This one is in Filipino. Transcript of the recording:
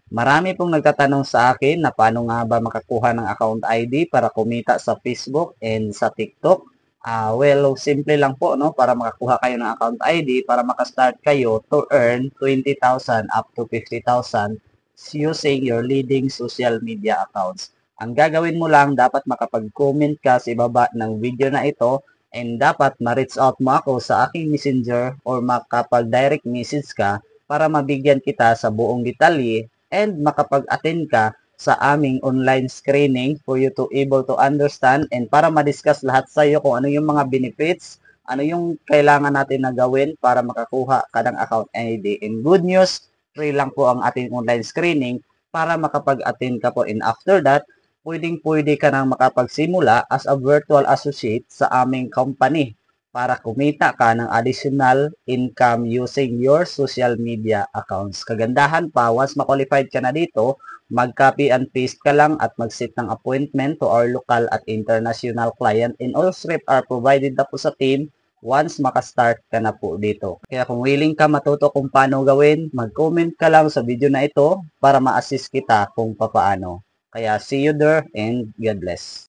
Marami pong nagtatanong sa akin na paano nga ba makakuha ng account ID para kumita sa Facebook and sa TikTok. Well, simple lang po, no? Para makakuha kayo ng account ID, para makastart kayo to earn 20,000 up to 50,000 using your leading social media accounts. Ang gagawin mo lang, dapat makapag-comment ka sa ibaba ng video na ito and dapat ma-reach out mo ako sa aking messenger or makapag-direct message ka para mabigyan kita sa buong detalye and makapag-attend ka sa aming online screening for you to able to understand and para ma-discuss lahat sa iyo kung ano yung mga benefits, ano yung kailangan natin na gawin para makakuha ka ng account ID. And good news, free lang po ang ating online screening para makapag-attend ka po. And after that, pwedeng-pwede ka nang makapagsimula as a virtual associate sa aming company para kumita ka ng additional income using your social media accounts. Kagandahan pa, once ma-qualified ka na dito, mag-copy and paste ka lang at mag-set ng appointment to our local at international client, and all script are provided na po sa team once makastart ka na po dito. Kaya kung willing ka matuto kung paano gawin, mag-comment ka lang sa video na ito para ma-assist kita kung papaano. Kaya see you there and God bless.